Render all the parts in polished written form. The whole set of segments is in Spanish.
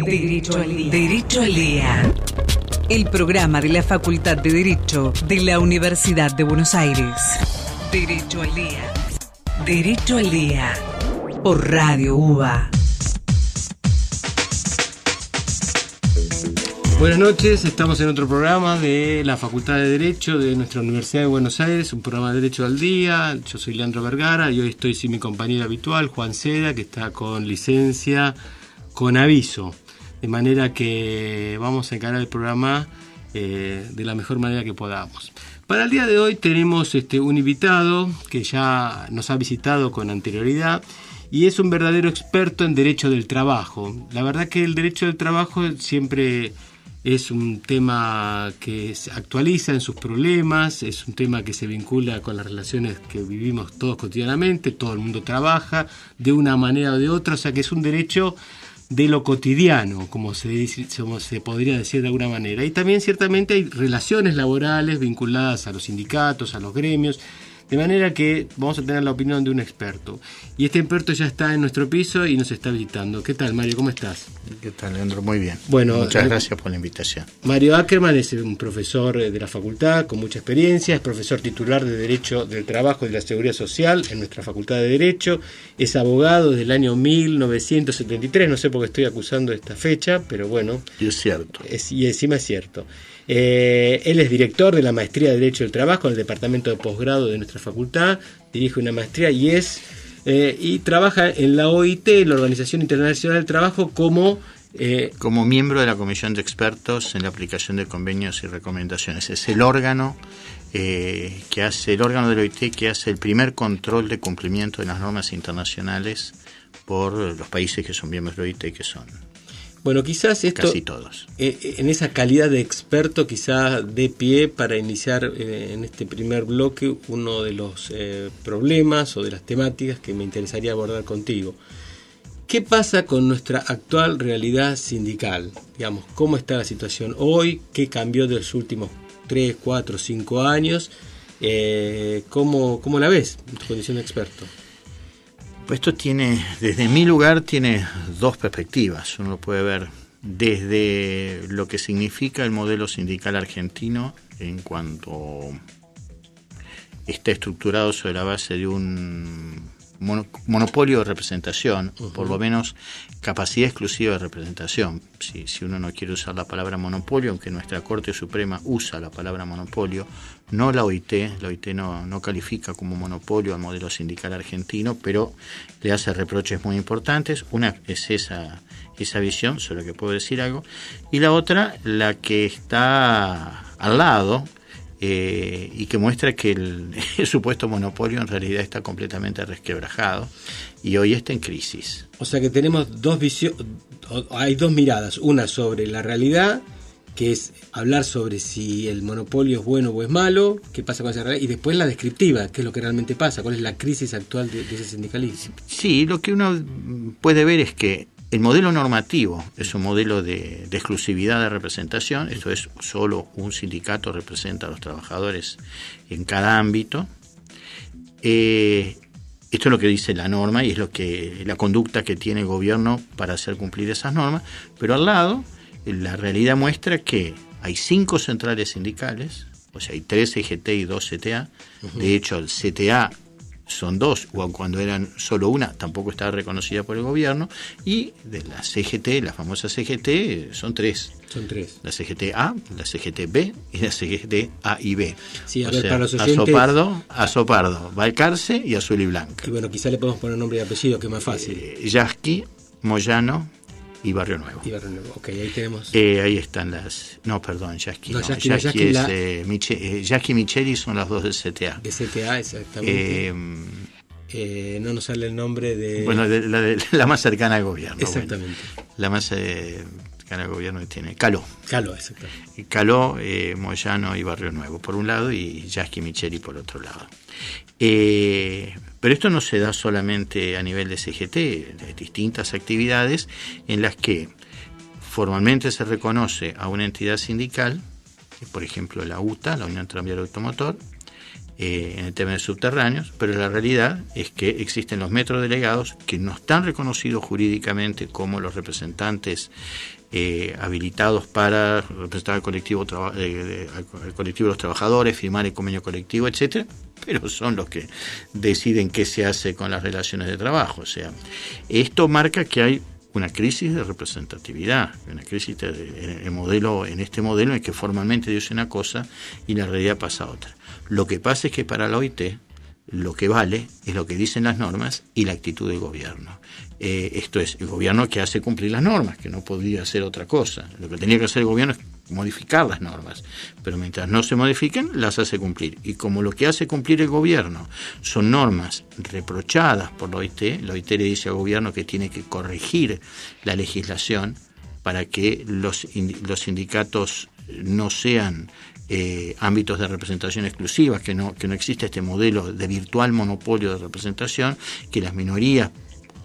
Derecho al Día. Derecho al Día. El programa de la Facultad de Derecho de la Universidad de Buenos Aires. Derecho al Día. Derecho al Día. Por Radio UBA. Buenas noches, estamos en otro programa de la Facultad de Derecho de nuestra Universidad de Buenos Aires, un programa de Derecho al Día. Yo soy Leandro Vergara y hoy estoy sin mi compañero habitual, Juan Seda, que está con licencia, con aviso. De manera que vamos a encarar el programa de la mejor manera que podamos. Para el día de hoy tenemos un invitado que ya nos ha visitado con anterioridad y es un verdadero experto en derecho del trabajo. La verdad que el derecho del trabajo siempre es un tema que se actualiza en sus problemas, es un tema que se vincula con las relaciones que vivimos todos cotidianamente, todo el mundo trabaja de una manera o de otra, o sea que es un derecho de lo cotidiano, como se podría decir de alguna manera. Y también ciertamente hay relaciones laborales vinculadas a los sindicatos, a los gremios, de manera que vamos a tener la opinión de un experto. Y este experto ya está en nuestro piso y nos está visitando. ¿Qué tal, Mario? ¿Cómo estás? ¿Qué tal, Leandro? Muy bien. Bueno, muchas gracias por la invitación. Mario Ackerman es un profesor de la facultad con mucha experiencia, es profesor titular de Derecho del Trabajo y de la Seguridad Social en nuestra Facultad de Derecho, es abogado desde el año 1973, no sé por qué estoy acusando esta fecha, pero bueno. Y es cierto. Y encima es cierto. Él es director de la Maestría de Derecho del Trabajo en el Departamento de Posgrado de nuestra facultad, dirige una maestría y trabaja en la OIT, la Organización Internacional del Trabajo, como miembro de la Comisión de Expertos en la aplicación de convenios y recomendaciones. Es el órgano el órgano de la OIT que hace el primer control de cumplimiento de las normas internacionales por los países que son miembros de la OIT, que son bueno, quizás esto, casi todos. En esa calidad de experto, quizás dé pie para iniciar en este primer bloque uno de los problemas o de las temáticas que me interesaría abordar contigo. ¿Qué pasa con nuestra actual realidad sindical? Digamos, ¿cómo está la situación hoy? ¿Qué cambió de los últimos 3, 4, 5 años? ¿Cómo la ves en tu condición de experto? Esto desde mi lugar, tiene dos perspectivas. Uno lo puede ver desde lo que significa el modelo sindical argentino en cuanto está estructurado sobre la base de un monopolio de representación, por lo menos capacidad exclusiva de representación. Si uno no quiere usar la palabra monopolio, aunque nuestra Corte Suprema usa la palabra monopolio, no la OIT no califica como monopolio al modelo sindical argentino, pero le hace reproches muy importantes. Una es esa visión, sobre la que puedo decir algo, y la otra, la que está al lado, y que muestra que el supuesto monopolio en realidad está completamente resquebrajado y hoy está en crisis. O sea que tenemos hay dos miradas, una sobre la realidad, que es hablar sobre si el monopolio es bueno o es malo, qué pasa con esa realidad, y después la descriptiva, qué es lo que realmente pasa, cuál es la crisis actual de ese sindicalismo. Sí, lo que uno puede ver es que el modelo normativo es un modelo de exclusividad de representación, esto es, solo un sindicato representa a los trabajadores en cada ámbito. Esto es lo que dice la norma y es la conducta que tiene el gobierno para hacer cumplir esas normas, pero al lado la realidad muestra que hay 5 centrales sindicales, o sea, hay 3 CGT y 2 CTA. De hecho, el CTA son 2, o cuando eran solo una, tampoco estaba reconocida por el gobierno, y de la CGT, la famosa CGT, son 3. Son 3. La CGT A, la CGT B y la CGT A y B. Sí, para los oyentes, Azopardo, Balcarce y Azul y Blanca. Y bueno, quizá le podemos poner nombre y apellido, que es más fácil. Yasky, Moyano y Barrio Nuevo. Ok, ahí tenemos. Ahí están las. No, perdón, Yasky. Yasky y Micheli son las 2 del CTA. De CTA, exactamente. No nos sale el nombre de. Bueno, la más cercana al gobierno. Exactamente. Bueno, la más cercana al gobierno que tiene. Caló, exactamente. Caló, Moyano y Barrio Nuevo por un lado y Yasky y Micheli por otro lado. Pero esto no se da solamente a nivel de CGT, hay distintas actividades en las que formalmente se reconoce a una entidad sindical, por ejemplo la UTA, la Unión Tranviaria Automotor, en el tema de subterráneos, pero la realidad es que existen los metrodelegados que no están reconocidos jurídicamente como los representantes habilitados para representar al colectivo, al colectivo de los trabajadores, firmar el convenio colectivo, etcétera, pero son los que deciden qué se hace con las relaciones de trabajo. O sea, esto marca que hay una crisis de representatividad, una crisis en este modelo en el que formalmente dice una cosa y la realidad pasa a otra. Lo que pasa es que para la OIT lo que vale es lo que dicen las normas y la actitud del gobierno. Esto es, el gobierno que hace cumplir las normas, que no podría hacer otra cosa. Lo que tenía que hacer el gobierno es modificar las normas, pero mientras no se modifiquen, las hace cumplir. Y como lo que hace cumplir el gobierno son normas reprochadas por la OIT le dice al gobierno que tiene que corregir la legislación para que los sindicatos no sean ámbitos de representación exclusivas, que no exista este modelo de virtual monopolio de representación, que las minorías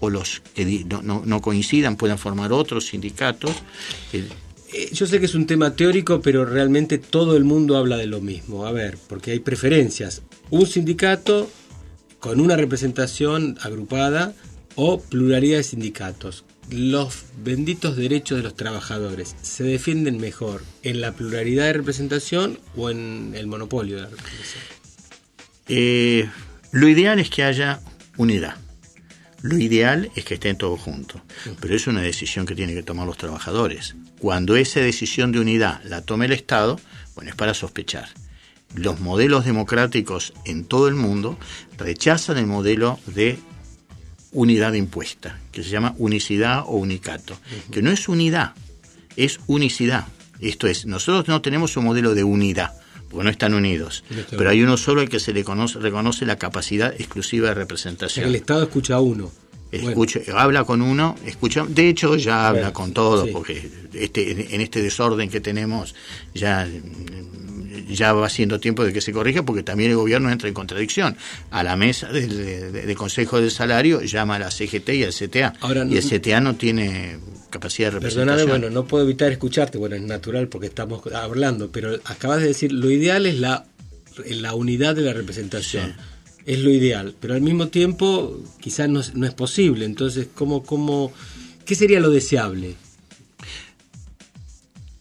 o los que no coincidan puedan formar otros sindicatos. Yo sé que es un tema teórico, pero realmente todo el mundo habla de lo mismo. A ver, porque hay preferencias. Un sindicato con una representación agrupada o pluralidad de sindicatos. Los benditos derechos de los trabajadores se defienden mejor en la pluralidad de representación o en el monopolio de la representación. Lo ideal es que haya unidad. Lo ideal es que estén todos juntos, pero es una decisión que tienen que tomar los trabajadores. Cuando esa decisión de unidad la tome el Estado, bueno, es para sospechar. Los modelos democráticos en todo el mundo rechazan el modelo de unidad impuesta, que se llama unicidad o unicato, que no es unidad, es unicidad. Esto es, nosotros no tenemos un modelo de unidad, porque no están unidos, pero hay uno solo al que se le reconoce la capacidad exclusiva de representación. El Estado escucha a uno. Habla con uno, escucha, de hecho ya habla con todo, sí. Porque en este desorden que tenemos ya va siendo tiempo de que se corrija, porque también el gobierno entra en contradicción. A la mesa del Consejo del Salario llama a la CGT y al CTA. Ahora, y el CTA no tiene capacidad de representación. Perdóname, bueno, no puedo evitar escucharte, bueno, es natural porque estamos hablando, pero acabas de decir, lo ideal es la unidad de la representación. Sí. Es lo ideal, pero al mismo tiempo quizás no es posible. Entonces, ¿qué sería lo deseable?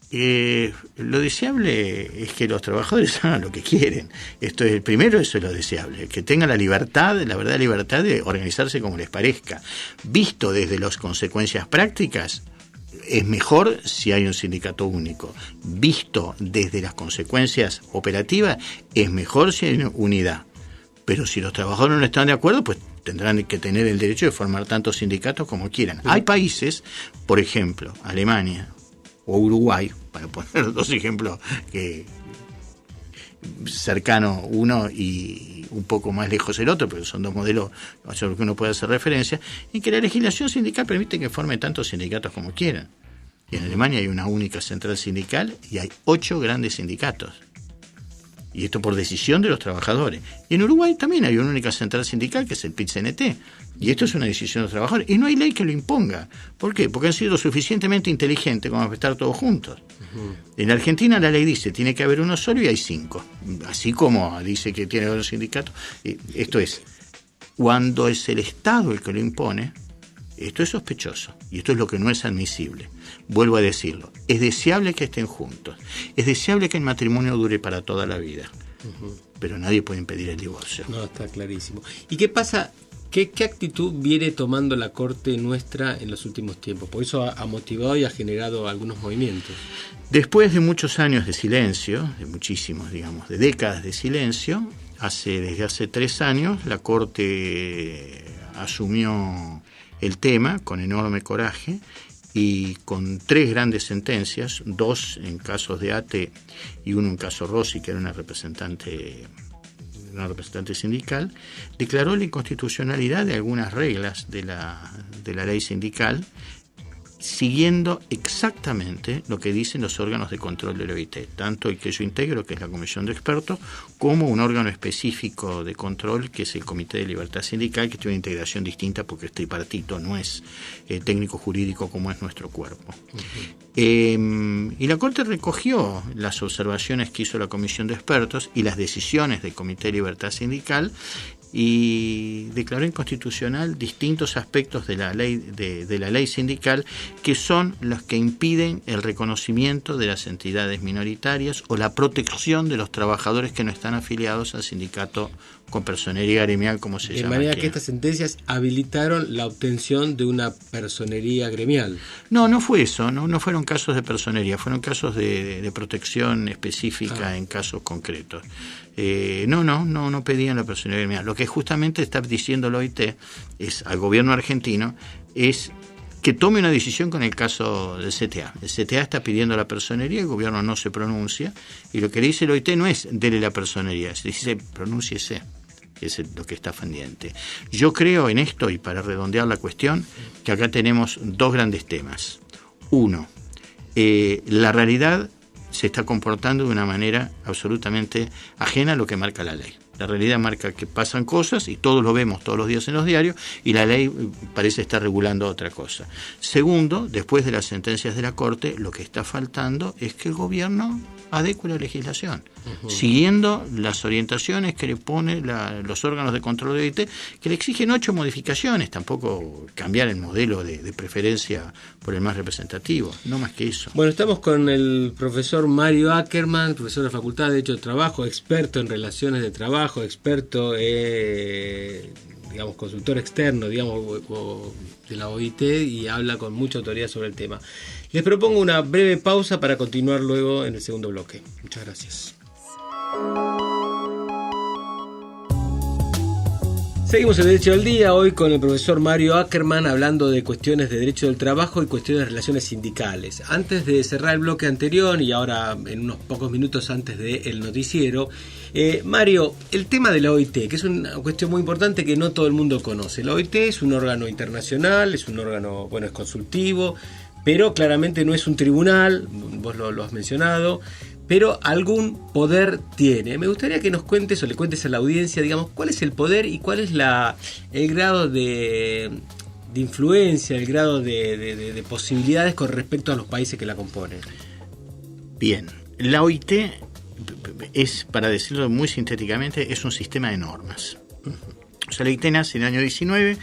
Lo deseable es que los trabajadores hagan lo que quieren. Esto es el primero, eso es lo deseable, que tengan la verdadera libertad de organizarse como les parezca. Visto desde las consecuencias prácticas, es mejor si hay un sindicato único. Visto desde las consecuencias operativas, es mejor si hay una unidad. Pero si los trabajadores no están de acuerdo, pues tendrán que tener el derecho de formar tantos sindicatos como quieran. Hay países, por ejemplo, Alemania o Uruguay, para poner dos ejemplos cercanos uno y un poco más lejos el otro, pero son dos modelos a los que uno puede hacer referencia, en que la legislación sindical permite que formen tantos sindicatos como quieran. Y en Alemania hay una única central sindical y hay 8 grandes sindicatos. Y esto por decisión de los trabajadores. Y en Uruguay también hay una única central sindical, que es el PIT-CNT. Y esto es una decisión de los trabajadores. Y no hay ley que lo imponga. ¿Por qué? Porque han sido suficientemente inteligentes como para estar todos juntos. En la Argentina la ley dice tiene que haber uno solo y hay 5. Así como dice que tiene que haber un sindicato. Esto es, cuando es el Estado el que lo impone, esto es sospechoso. Y esto es lo que no es admisible. Vuelvo a decirlo, es deseable que estén juntos, es deseable que el matrimonio dure para toda la vida, pero nadie puede impedir el divorcio. No, está clarísimo. ¿Y qué pasa? ¿Qué actitud viene tomando la Corte nuestra en los últimos tiempos? Por eso ha motivado y ha generado algunos movimientos. Después de muchos años de silencio, de muchísimos, digamos, de décadas de silencio, desde hace 3 años la Corte asumió el tema con enorme coraje y con 3 grandes sentencias, 2 en casos de ATE y 1 en caso Rossi, que era una representante sindical, declaró la inconstitucionalidad de algunas reglas de la ley sindical, siguiendo exactamente lo que dicen los órganos de control de la OIT, tanto el que yo integro, que es la Comisión de Expertos, como un órgano específico de control, que es el Comité de Libertad Sindical, que tiene una integración distinta porque es tripartito, no es técnico-jurídico como es nuestro cuerpo. Y la Corte recogió las observaciones que hizo la Comisión de Expertos y las decisiones del Comité de Libertad Sindical, y declaró inconstitucional distintos aspectos de la ley de la ley sindical, que son los que impiden el reconocimiento de las entidades minoritarias o la protección de los trabajadores que no están afiliados al sindicato con personería gremial, como se llama. De manera aquí. que estas sentencias habilitaron la obtención de una personería gremial. No fue eso, no fueron casos de personería, fueron casos de protección específica en casos concretos. No pedían la personería gremial. Lo que justamente está diciendo la OIT es al gobierno argentino es que tome una decisión con el caso del CTA. El CTA está pidiendo la personería, el gobierno no se pronuncia, y lo que le dice la OIT no es dele la personería, se dice pronúnciese, que es lo que está pendiente. Yo creo en esto, y para redondear la cuestión, que acá tenemos dos grandes temas. Uno, la realidad se está comportando de una manera absolutamente ajena a lo que marca la ley. La realidad marca que pasan cosas y todos lo vemos todos los días en los diarios, y la ley parece estar regulando otra cosa. Segundo, después de las sentencias de la Corte, lo que está faltando es que el gobierno adecue la legislación, siguiendo las orientaciones que le ponen los órganos de control de OIT, que le exigen 8 modificaciones, tampoco cambiar el modelo de preferencia por el más representativo, no más que eso. Bueno, estamos con el profesor Mario Ackerman, profesor de la Facultad de Derecho del Trabajo, experto en relaciones de trabajo, experto, digamos, consultor externo, digamos, de la OIT, y habla con mucha autoridad sobre el tema. Les propongo una breve pausa para continuar luego en el segundo bloque. Muchas gracias. Seguimos el Derecho del Día, hoy con el profesor Mario Ackerman, hablando de cuestiones de derecho del trabajo y cuestiones de relaciones sindicales. Antes de cerrar el bloque anterior, y ahora en unos pocos minutos antes del noticiero, Mario, el tema de la OIT, que es una cuestión muy importante que no todo el mundo conoce. La OIT es un órgano internacional, es un órgano, bueno, es consultivo, pero claramente no es un tribunal, vos lo has mencionado, pero algún poder tiene. Me gustaría que nos cuentes o le cuentes a la audiencia, digamos, cuál es el poder y cuál es el grado de influencia, el grado de posibilidades con respecto a los países que la componen. Bien, la OIT es, para decirlo muy sintéticamente, es un sistema de normas. O sea, la OIT nace en el año 19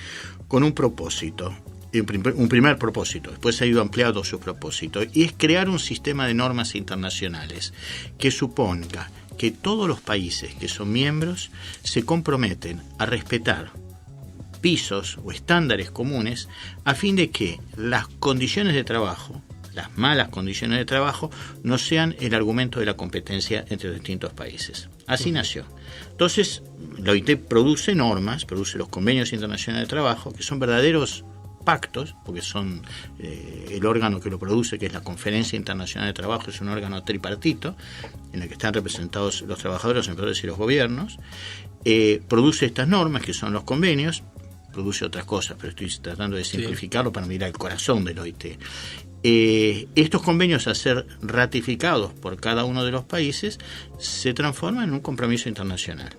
con un propósito. Un primer propósito, después ha ido ampliando su propósito, y es crear un sistema de normas internacionales que suponga que todos los países que son miembros se comprometen a respetar pisos o estándares comunes a fin de que las condiciones de trabajo, las malas condiciones de trabajo, no sean el argumento de la competencia entre distintos países. Así nació. Entonces, la OIT produce normas, produce los convenios internacionales de trabajo, que son verdaderos pactos, porque son el órgano que lo produce, que es la Conferencia Internacional de Trabajo, es un órgano tripartito en el que están representados los trabajadores, los empleadores y los gobiernos. Produce estas normas, que son los convenios, produce otras cosas, pero estoy tratando de simplificarlo para mirar el corazón del OIT. Estos convenios, a ser ratificados por cada uno de los países, se transforman en un compromiso internacional.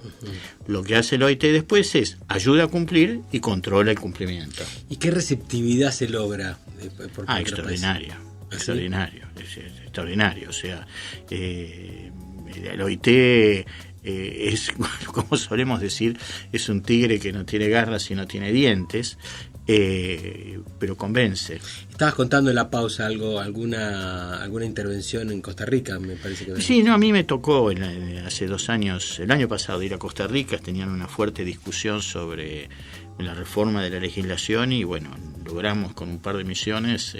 Lo que hace el OIT después es ayuda a cumplir y controla el cumplimiento. ¿Y qué receptividad se logra? Extraordinario. ¿Ah, extraordinario, sí? Extraordinario. O sea, el OIT es, como solemos decir, es un tigre que no tiene garras y no tiene dientes. Pero convence. Estabas contando en la pausa alguna intervención en Costa Rica, me parece que... Sí, a mí me tocó hace 2 años, el año pasado, ir a Costa Rica. Tenían una fuerte discusión sobre la reforma de la legislación y bueno, logramos con un par de misiones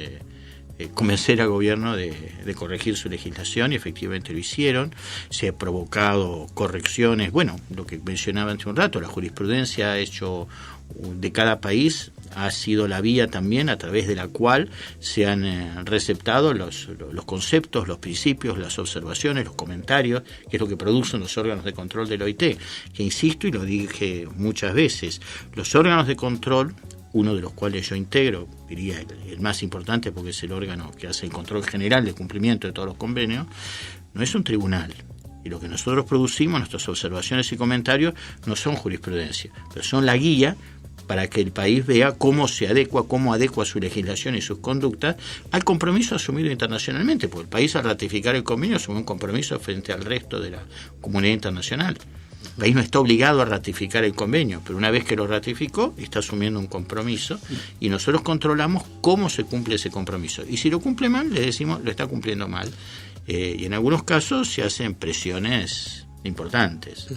convencer al gobierno de corregir su legislación, y efectivamente lo hicieron. Se ha provocado correcciones, bueno, lo que mencionaba hace un rato, la jurisprudencia ha hecho de cada país, ha sido la vía también a través de la cual se han receptado los conceptos, los principios, las observaciones, los comentarios, que es lo que producen los órganos de control del OIT, que insisto y lo dije muchas veces, los órganos de control uno de los cuales yo integro, diría el más importante porque es el órgano que hace el control general del cumplimiento de todos los convenios, no es un tribunal. Y lo que nosotros producimos, nuestras observaciones y comentarios, no son jurisprudencia, pero son la guía para que el país vea cómo adecua su legislación y sus conductas al compromiso asumido internacionalmente, porque el país al ratificar el convenio asume un compromiso frente al resto de la comunidad internacional. El país no está obligado a ratificar el convenio, pero una vez que lo ratificó, está asumiendo un compromiso y nosotros controlamos cómo se cumple ese compromiso. Y si lo cumple mal, le decimos, lo está cumpliendo mal. Y en algunos casos se hacen presiones importantes.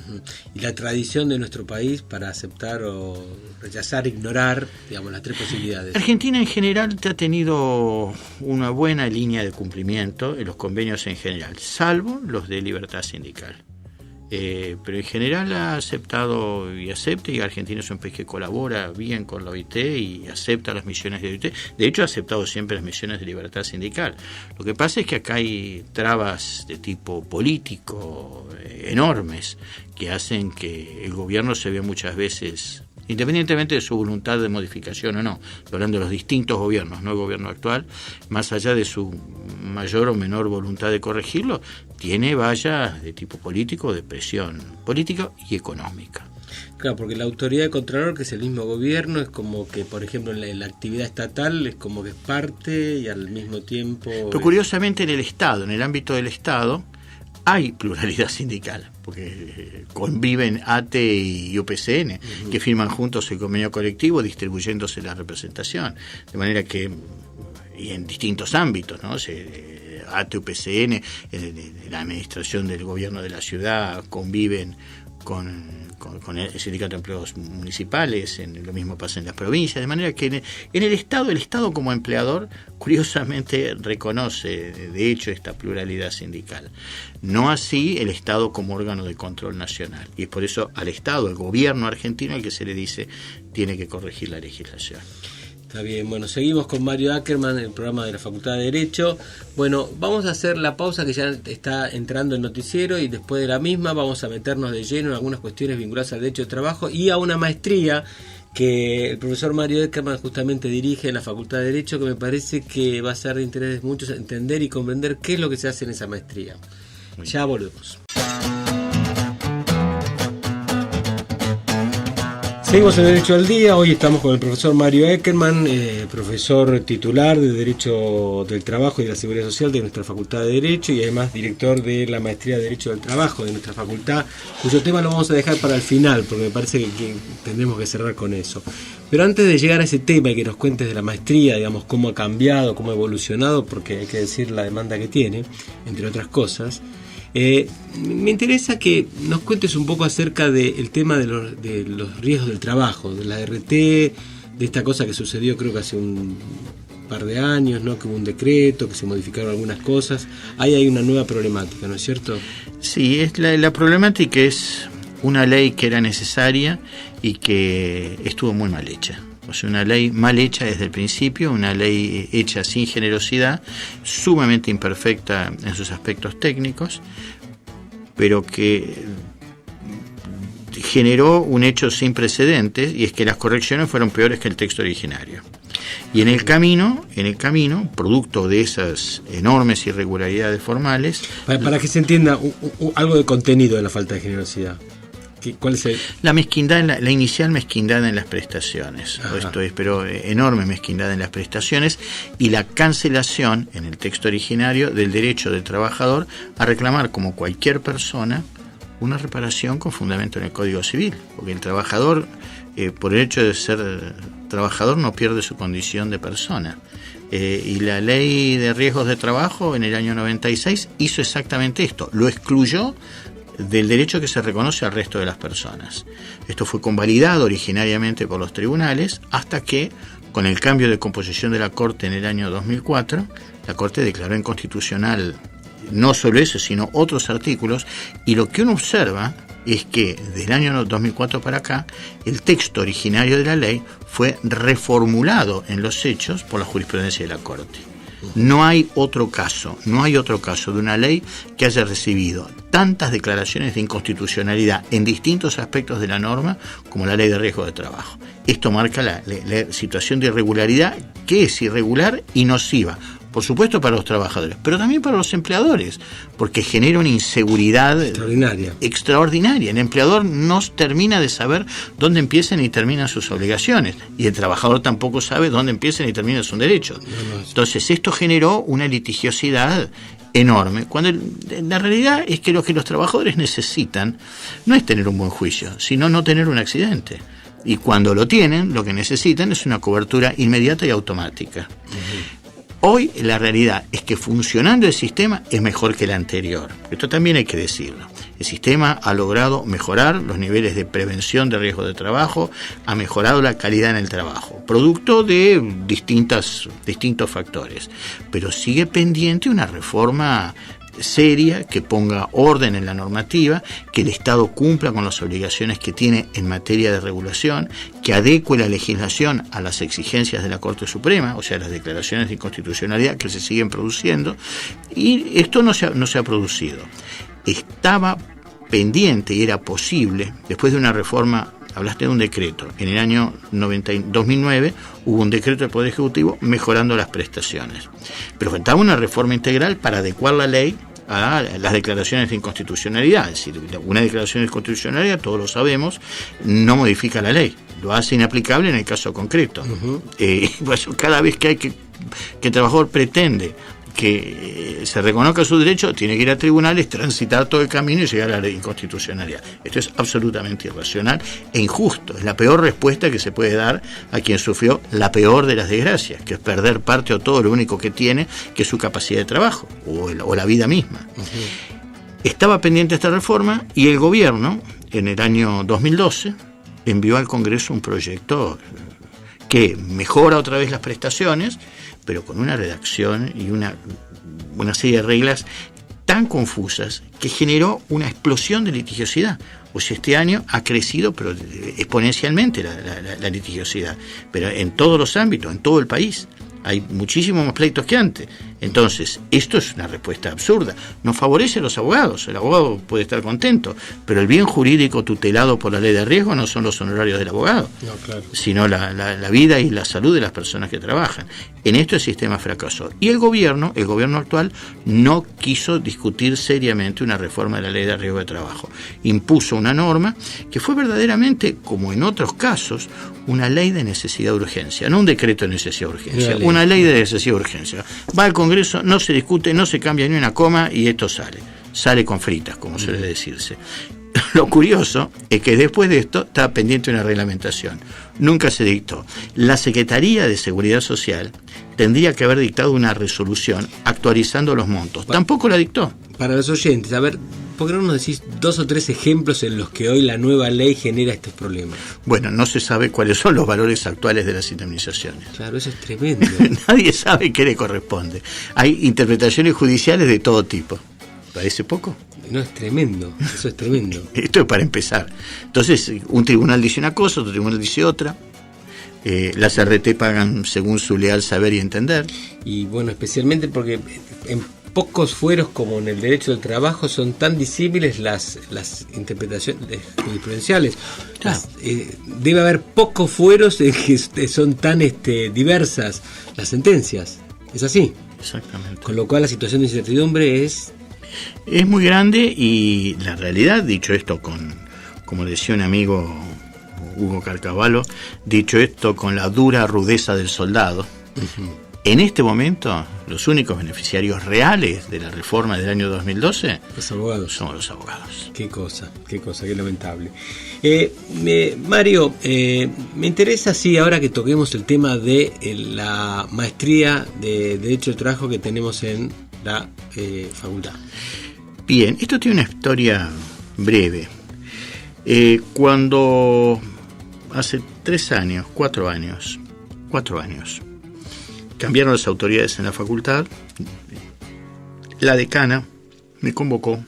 Y la tradición de nuestro país para aceptar o rechazar, ignorar, digamos, las tres posibilidades. Argentina en general ha tenido una buena línea de cumplimiento en los convenios en general, salvo los de libertad sindical. Pero en general ha aceptado y acepta, y Argentina es un país que colabora bien con la OIT y acepta las misiones de OIT. De hecho, ha aceptado siempre las misiones de libertad sindical. Lo que pasa es que acá hay trabas de tipo político enormes que hacen que el gobierno se vea muchas veces, independientemente de su voluntad de modificación o no, hablando de los distintos gobiernos, no el gobierno actual, más allá de su mayor o menor voluntad de corregirlo, tiene vallas de tipo político, de presión política y económica. Claro, porque la autoridad de Contralor, que es el mismo gobierno, es como que, por ejemplo, en la actividad estatal es como que es parte y al mismo tiempo... Pero curiosamente en el Estado, en el ámbito del Estado, hay pluralidad sindical, porque conviven ATE y UPCN, que firman juntos el convenio colectivo distribuyéndose la representación, de manera que, y en distintos ámbitos, ¿no? ATE, UPCN, la administración del gobierno de la ciudad conviven con el sindicato de empleados municipales, lo mismo pasa en las provincias, de manera que en el Estado como empleador, curiosamente reconoce de hecho esta pluralidad sindical. No así el Estado como órgano de control nacional. Y es por eso al Estado, al gobierno argentino, al que se le dice tiene que corregir la legislación. Está bien, bueno, seguimos con Mario Ackerman, el programa de la Facultad de Derecho. Bueno, vamos a hacer la pausa que ya está entrando el noticiero y después de la misma vamos a meternos de lleno en algunas cuestiones vinculadas al derecho de trabajo y a una maestría que el profesor Mario Ackerman justamente dirige en la Facultad de Derecho, que me parece que va a ser de interés de muchos entender y comprender qué es lo que se hace en esa maestría. Ya volvemos. Seguimos en Derecho al Día. Hoy estamos con el profesor Mario Ackerman, profesor titular de Derecho del Trabajo y de la Seguridad Social de nuestra Facultad de Derecho y además director de la Maestría de Derecho del Trabajo de nuestra facultad, cuyo tema lo vamos a dejar para el final porque me parece que tendremos que cerrar con eso. Pero antes de llegar a ese tema y que nos cuentes de la maestría, digamos, cómo ha cambiado, cómo ha evolucionado, porque hay que decir la demanda que tiene, entre otras cosas, me interesa que nos cuentes un poco acerca del tema de los riesgos del trabajo, de la RT, de esta cosa que sucedió creo que hace un par de años, ¿no? Que hubo un decreto, que se modificaron algunas cosas. Ahí hay una nueva problemática, ¿no es cierto? Sí, la problemática es una ley que era necesaria y que estuvo muy mal hecha. O sea, una ley mal hecha desde el principio, una ley hecha sin generosidad, sumamente imperfecta en sus aspectos técnicos, pero que generó un hecho sin precedentes, y es que las correcciones fueron peores que el texto originario. Y en el camino, producto de esas enormes irregularidades formales... Para que se entienda algo de contenido de la falta de generosidad. ¿Cuál es la mezquindad, la inicial mezquindad en las prestaciones? Esto es, pero enorme mezquindad en las prestaciones y la cancelación en el texto originario del derecho del trabajador a reclamar como cualquier persona una reparación con fundamento en el Código Civil, porque el trabajador, por el hecho de ser trabajador, no pierde su condición de persona. Y la ley de riesgos de trabajo en el año 96 hizo exactamente esto, lo excluyó del derecho que se reconoce al resto de las personas. Esto fue convalidado originariamente por los tribunales hasta que, con el cambio de composición de la Corte en el año 2004, la Corte declaró inconstitucional no solo eso, sino otros artículos, y lo que uno observa es que del año 2004 para acá, el texto originario de la ley fue reformulado en los hechos por la jurisprudencia de la Corte. No hay otro caso de una ley que haya recibido tantas declaraciones de inconstitucionalidad en distintos aspectos de la norma como la ley de riesgo de trabajo. Esto marca la situación de irregularidad, que es irregular y nociva, por supuesto para los trabajadores, pero también para los empleadores, porque genera una inseguridad extraordinaria. El empleador no termina de saber dónde empiezan y terminan sus obligaciones, y el trabajador tampoco sabe dónde empiezan y terminan sus derechos. Entonces esto generó una litigiosidad enorme, cuando la realidad es que lo que los trabajadores necesitan no es tener un buen juicio, sino no tener un accidente. Y cuando lo tienen, lo que necesitan es una cobertura inmediata y automática. Hoy la realidad es que funcionando el sistema es mejor que el anterior. Esto también hay que decirlo. El sistema ha logrado mejorar los niveles de prevención de riesgo de trabajo, ha mejorado la calidad en el trabajo, producto de distintos factores. Pero sigue pendiente una reforma seria que ponga orden en la normativa, que el Estado cumpla con las obligaciones que tiene en materia de regulación, que adecue la legislación a las exigencias de la Corte Suprema, o sea, las declaraciones de inconstitucionalidad que se siguen produciendo, y esto no se ha producido. Estaba pendiente y era posible, después de una reforma. Hablaste de un decreto. En el año 2009 hubo un decreto del Poder Ejecutivo mejorando las prestaciones. Pero faltaba una reforma integral para adecuar la ley a las declaraciones de inconstitucionalidad. Es decir, una declaración de inconstitucionalidad, todos lo sabemos, no modifica la ley. Lo hace inaplicable en el caso concreto. Pues cada vez que el trabajador pretende que se reconozca su derecho, tiene que ir a tribunales, transitar todo el camino y llegar a la inconstitucionalidad. Esto es absolutamente irracional e injusto. Es la peor respuesta que se puede dar a quien sufrió la peor de las desgracias, que es perder parte o todo lo único que tiene, que es su capacidad de trabajo o la vida misma. Estaba pendiente esta reforma y el gobierno, en el año 2012, envió al Congreso un proyecto que mejora otra vez las prestaciones, pero con una redacción y una serie de reglas tan confusas que generó una explosión de litigiosidad. O sea, este año ha crecido pero exponencialmente la litigiosidad, pero en todos los ámbitos, en todo el país. Hay muchísimos más pleitos que antes. Entonces, esto es una respuesta absurda. No favorece a los abogados. El abogado puede estar contento, pero el bien jurídico tutelado por la ley de riesgo no son los honorarios del abogado, sino la vida y la salud de las personas que trabajan. En esto el sistema fracasó. Y el gobierno actual, no quiso discutir seriamente una reforma de la ley de riesgo de trabajo. Impuso una norma que fue verdaderamente, como en otros casos, una ley de necesidad de urgencia, no un decreto de necesidad de urgencia, una ley de necesidad de urgencia. Va al Congreso, no se discute, no se cambia ni una coma y esto sale con fritas, como suele decirse. Lo curioso es que después de esto está pendiente una reglamentación. Nunca se dictó. La Secretaría de Seguridad Social tendría que haber dictado una resolución actualizando los montos. Tampoco la dictó. Para los oyentes, a ver, ¿por qué no nos decís 2 o 3 ejemplos en los que hoy la nueva ley genera estos problemas? Bueno, no se sabe cuáles son los valores actuales de las indemnizaciones. Claro, eso es tremendo. Nadie sabe qué le corresponde. Hay interpretaciones judiciales de todo tipo. ¿Parece poco? No, es tremendo, eso es tremendo. Esto es para empezar. Entonces, un tribunal dice una cosa, otro tribunal dice otra. Las RT pagan según su leal saber y entender. Y bueno, especialmente porque en pocos fueros como en el derecho del trabajo son tan disímiles las interpretaciones jurisprudenciales. Claro. Debe haber pocos fueros en que son tan diversas las sentencias. Es así. Exactamente. Con lo cual la situación de incertidumbre es muy grande y la realidad, dicho esto como decía un amigo, Hugo Carcavallo, dicho esto con la dura rudeza del soldado, en este momento los únicos beneficiarios reales de la reforma del año 2012 los abogados. Somos los abogados. Qué cosa, qué lamentable. Mario, me interesa, sí, ahora que toquemos el tema de la maestría de Derecho del Trabajo que tenemos en la facultad. Bien, esto tiene una historia breve. Cuando hace 4 años, cambiaron las autoridades en la facultad, la decana me convocó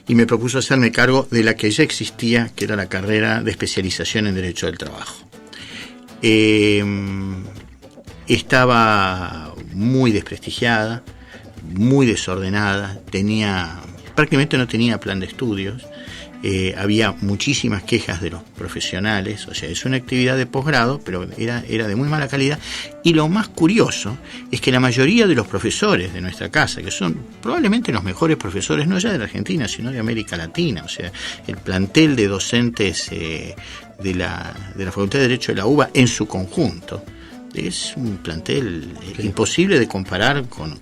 y me propuso hacerme cargo de la que ya existía, que era la carrera de especialización en Derecho del Trabajo. Estaba muy desprestigiada, muy desordenada, prácticamente no tenía plan de estudios. Había muchísimas quejas de los profesionales, o sea, es una actividad de posgrado, pero era de muy mala calidad. Y lo más curioso es que la mayoría de los profesores de nuestra casa, que son probablemente los mejores profesores, no ya de la Argentina, sino de América Latina, o sea, el plantel de docentes de la Facultad de Derecho de la UBA en su conjunto, es un plantel imposible de comparar con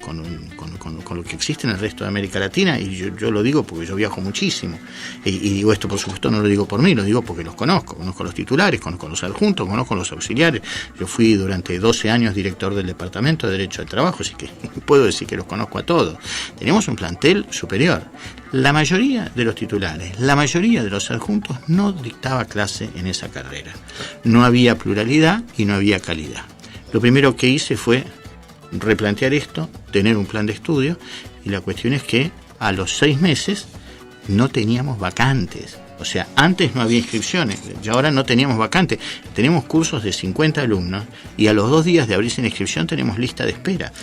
lo que existe en el resto de América Latina, y yo lo digo porque yo viajo muchísimo, y digo esto por supuesto no lo digo por mí, lo digo porque los conozco los titulares, conozco los adjuntos, conozco los auxiliares. Yo fui durante 12 años director del Departamento de Derecho del Trabajo, así que puedo decir que los conozco a todos. Tenemos un plantel superior. La mayoría de los titulares, la mayoría de los adjuntos no dictaba clase en esa carrera. No había pluralidad y no había calidad. Lo primero que hice fue replantear esto, tener un plan de estudio, y la cuestión es que a los 6 meses no teníamos vacantes. O sea, antes no había inscripciones y ahora no teníamos vacantes. Tenemos cursos de 50 alumnos y a los 2 días de abrirse la inscripción tenemos lista de espera.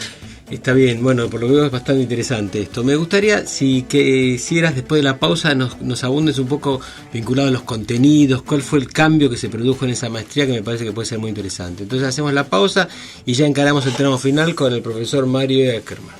Está bien, bueno, por lo que veo es bastante interesante esto. Me gustaría si quisieras después de la pausa nos abundes un poco vinculado a los contenidos, cuál fue el cambio que se produjo en esa maestría, que me parece que puede ser muy interesante. Entonces hacemos la pausa y ya encaramos el tramo final con el profesor Mario Ackerman.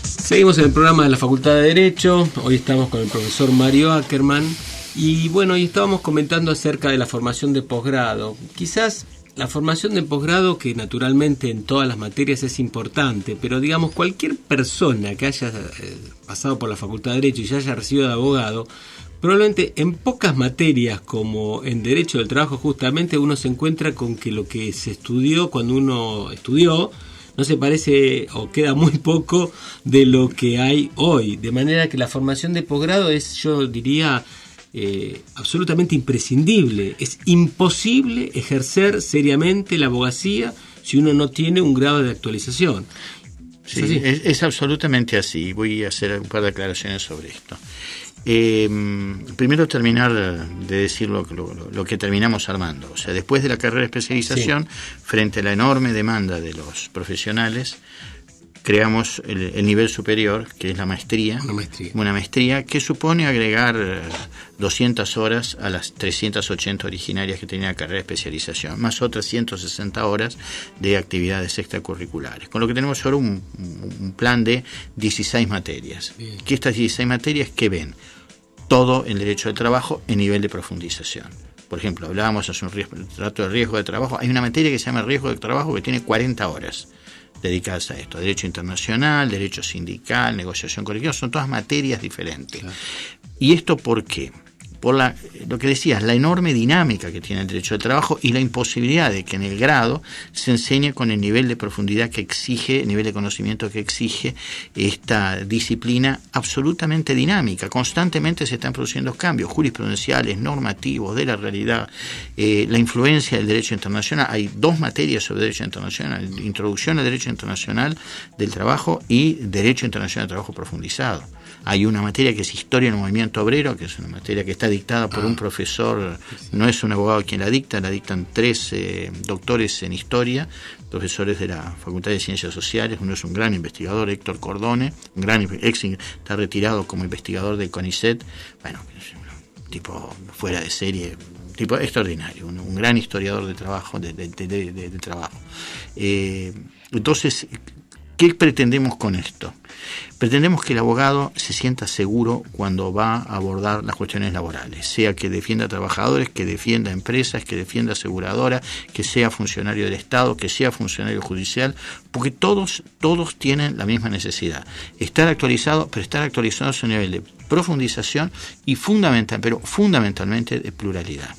Seguimos en el programa de la Facultad de Derecho. Hoy estamos con el profesor Mario Ackerman y bueno, y estábamos comentando acerca de la formación de posgrado. Quizás la formación de posgrado, que naturalmente en todas las materias es importante, pero digamos cualquier persona que haya pasado por la Facultad de Derecho y ya haya recibido de abogado, probablemente en pocas materias como en Derecho del Trabajo justamente uno se encuentra con que lo que se estudió cuando uno estudió no se parece o queda muy poco de lo que hay hoy, de manera que la formación de posgrado es, yo diría, absolutamente imprescindible. Es imposible ejercer seriamente la abogacía si uno no tiene un grado de actualización. Sí, es absolutamente así. Voy a hacer un par de aclaraciones sobre esto. Primero terminar de decir lo que terminamos armando. O sea, después de la carrera de especialización, frente a la enorme demanda de los profesionales, creamos el nivel superior, que es la maestría. Una maestría que supone agregar 200 horas a las 380 originarias que tenía la carrera de especialización, más otras 160 horas de actividades extracurriculares. Con lo que tenemos ahora un plan de 16 materias. Bien. Que estas 16 materias que ven todo el derecho del trabajo en nivel de profundización. Por ejemplo, hablábamos hace un rato de riesgo de trabajo. Hay una materia que se llama riesgo de trabajo que tiene 40 horas dedicadas a esto. Derecho internacional, derecho sindical, negociación colectiva, son todas materias diferentes. Claro. ¿Y esto por qué? Por lo que decías, la enorme dinámica que tiene el derecho del trabajo y la imposibilidad de que en el grado se enseñe con el nivel de profundidad que exige, el nivel de conocimiento que exige esta disciplina absolutamente dinámica. Constantemente se están produciendo cambios jurisprudenciales, normativos, de la realidad, la influencia del derecho internacional. Hay 2 materias sobre derecho internacional: introducción al derecho internacional del trabajo y derecho internacional del trabajo profundizado. Hay una materia que es Historia del Movimiento Obrero, que es una materia que está dictada por un profesor, no es un abogado quien la dictan 3 doctores en Historia, profesores de la Facultad de Ciencias Sociales. Uno es un gran investigador, Héctor Cordone, está retirado como investigador del CONICET, bueno, un tipo fuera de serie, tipo extraordinario, un gran historiador de trabajo, de trabajo. Entonces, ¿qué pretendemos con esto? Pretendemos que el abogado se sienta seguro cuando va a abordar las cuestiones laborales, sea que defienda a trabajadores, que defienda empresas, que defienda aseguradoras, que sea funcionario del Estado, que sea funcionario judicial, porque todos tienen la misma necesidad. Estar actualizado, pero estar actualizado a su nivel de profundización y fundamentalmente de pluralidad.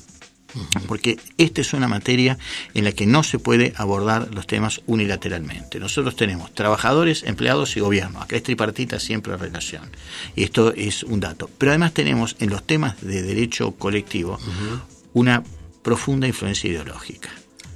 Porque esta es una materia en la que no se puede abordar los temas unilateralmente. Nosotros tenemos trabajadores, empleados y gobierno. Acá es tripartita siempre la relación. Y esto es un dato. Pero además tenemos en los temas de derecho colectivo una profunda influencia ideológica.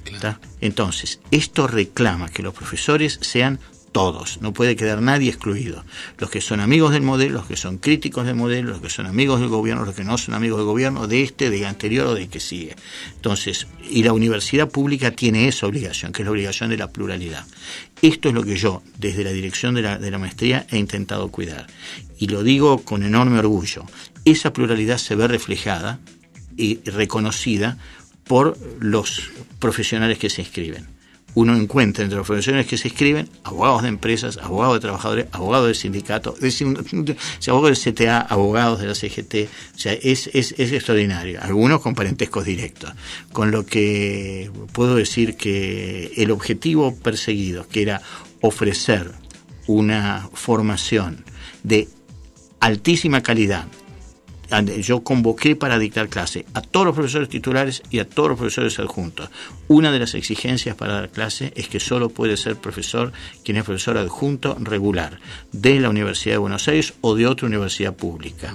Claro. Entonces, esto reclama que los profesores sean todos, no puede quedar nadie excluido. Los que son amigos del modelo, los que son críticos del modelo, los que son amigos del gobierno, los que no son amigos del gobierno, del anterior o del que sigue. Entonces, y la universidad pública tiene esa obligación, que es la obligación de la pluralidad. Esto es lo que yo, desde la dirección de la maestría, he intentado cuidar. Y lo digo con enorme orgullo. Esa pluralidad se ve reflejada y reconocida por los profesionales que se inscriben. Uno encuentra entre los profesionales que se inscriben abogados de empresas, abogados de trabajadores, abogados del sindicato, abogados del CTA, abogados de la CGT. O sea, es extraordinario. Algunos con parentescos directos. Con lo que puedo decir que el objetivo perseguido, que era ofrecer una formación de altísima calidad, yo convoqué para dictar clase a todos los profesores titulares y a todos los profesores adjuntos. Una de las exigencias para dar clase es que solo puede ser profesor quien es profesor adjunto regular de la Universidad de Buenos Aires o de otra universidad pública,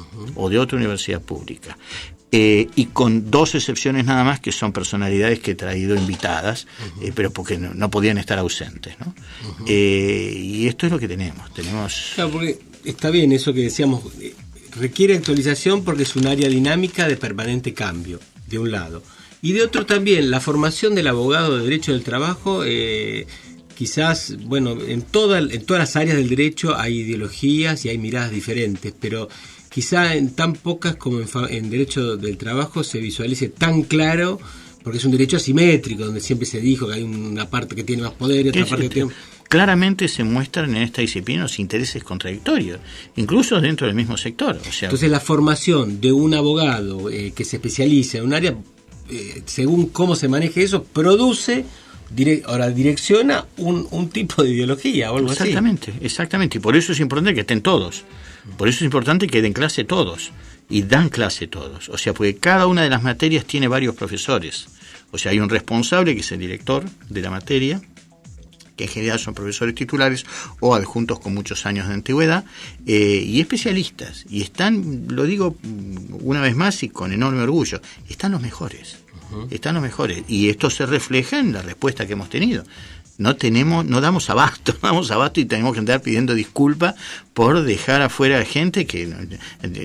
y con 2 excepciones nada más, que son personalidades que he traído invitadas, pero porque no podían estar ausentes, ¿no? Y esto es lo que tenemos. Claro, porque está bien eso que decíamos. Requiere actualización porque es un área dinámica de permanente cambio, de un lado. Y de otro también, la formación del abogado de derecho del trabajo, quizás, bueno, en todas las áreas del derecho hay ideologías y hay miradas diferentes, pero quizá en tan pocas como en derecho del trabajo se visualice tan claro, porque es un derecho asimétrico, donde siempre se dijo que hay una parte que tiene más poder y otra parte que tiene... Claramente se muestran en esta disciplina los intereses contradictorios, incluso dentro del mismo sector. O sea, entonces la formación de un abogado que se especializa en un área, según cómo se maneje eso, produce, direcciona un tipo de ideología o algo así. Exactamente, y por eso es importante que estén todos. Por eso es importante que den clase todos, y dan clase todos. O sea, porque cada una de las materias tiene varios profesores. O sea, hay un responsable que es el director de la materia, que en general son profesores titulares o adjuntos con muchos años de antigüedad, y especialistas. Y están, lo digo una vez más y con enorme orgullo, están los mejores. Están los mejores. Y esto se refleja en la respuesta que hemos tenido. No damos abasto y tenemos que andar pidiendo disculpas por dejar afuera a gente que,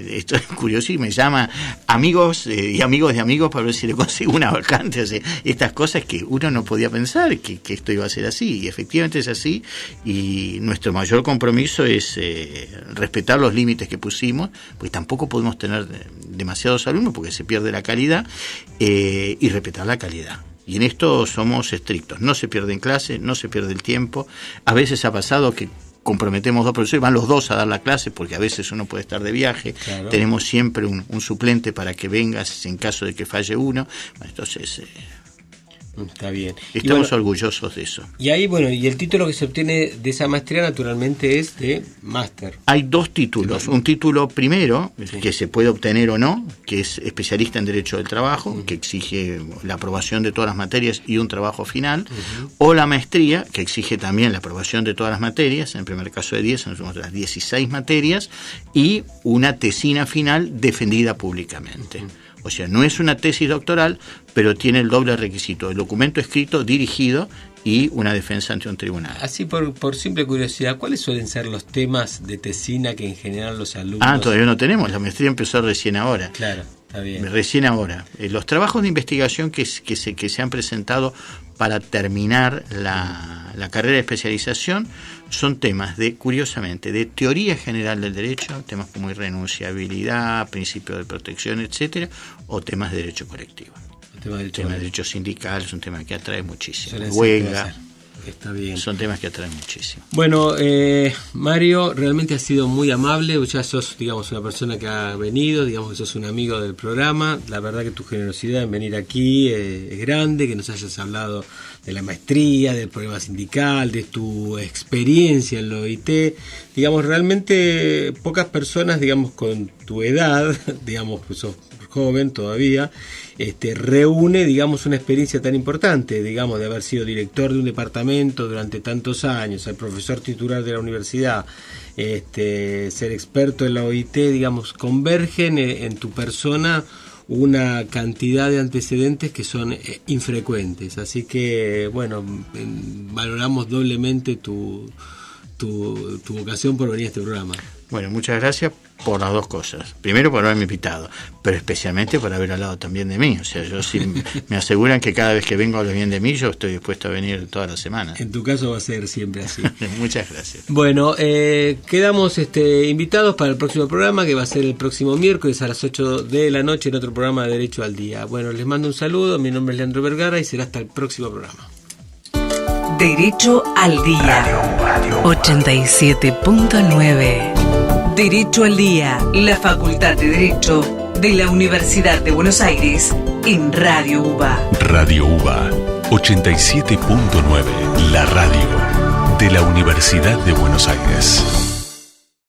esto es curioso, y me llama amigos y amigos de amigos para ver si le consigo una vacante. O sea, estas cosas que uno no podía pensar que esto iba a ser así, y efectivamente es así, y nuestro mayor compromiso es respetar los límites que pusimos, porque tampoco podemos tener demasiados alumnos porque se pierde la calidad, y respetar la calidad. Y en esto somos estrictos. No se pierde en clase, no se pierde el tiempo. A veces ha pasado que comprometemos 2 profesores, van los 2 a dar la clase, porque a veces uno puede estar de viaje. Claro. Tenemos siempre un suplente para que vengas en caso de que falle uno. Bueno, entonces... Está bien. Estamos orgullosos de eso. Y ahí, bueno, y el título que se obtiene de esa maestría naturalmente es de máster. Hay 2 títulos. Un título primero, que se puede obtener o no, que es especialista en Derecho del Trabajo, que exige la aprobación de todas las materias y un trabajo final, o la maestría, que exige también la aprobación de todas las materias, en el primer caso de 10, en las otras 16 materias, y una tesina final defendida públicamente. O sea, no es una tesis doctoral, pero tiene el doble requisito: el documento escrito, dirigido, y una defensa ante un tribunal. Así por simple curiosidad, ¿cuáles suelen ser los temas de tesina que en general los alumnos... Todavía no tenemos, la maestría empezó recién ahora. Claro, está bien. Recién ahora. Los trabajos de investigación que se han presentado para terminar la carrera de especialización son temas curiosamente, de teoría general del derecho, temas como irrenunciabilidad, principio de protección, etcétera, o temas de derecho colectivo. El tema de derecho sindical es un tema que atrae muchísimo. Huelga. Está bien. Son temas que atraen muchísimo. Bueno, Mario, realmente has sido muy amable. Ya sos, digamos, una persona que ha venido, digamos que sos un amigo del programa. La verdad que tu generosidad en venir aquí es grande, que nos hayas hablado de la maestría, del problema sindical, de tu experiencia en la OIT. Digamos, realmente pocas personas, digamos, con tu edad, digamos, pues sos joven todavía, reúne, digamos, una experiencia tan importante, digamos, de haber sido director de un departamento durante tantos años, ser profesor titular de la universidad, ser experto en la OIT, digamos, convergen en tu persona una cantidad de antecedentes que son infrecuentes. Así que, bueno, valoramos doblemente tu tu vocación por venir a este programa. Bueno, muchas gracias por las dos cosas. Primero por haberme invitado, pero especialmente por haber hablado también de mí. O sea, yo si me aseguran que cada vez que vengo hablo bien de mí, yo estoy dispuesto a venir todas las semanas. En tu caso va a ser siempre así. Muchas gracias. Bueno, quedamos invitados para el próximo programa, que va a ser el próximo miércoles a las 8 de la noche en otro programa de Derecho al Día. Bueno, les mando un saludo, mi nombre es Leandro Vergara y será hasta el próximo programa. Derecho al Día 87.9. Derecho al Día, la Facultad de Derecho de la Universidad de Buenos Aires en Radio UBA. Radio UBA 87.9, la radio de la Universidad de Buenos Aires.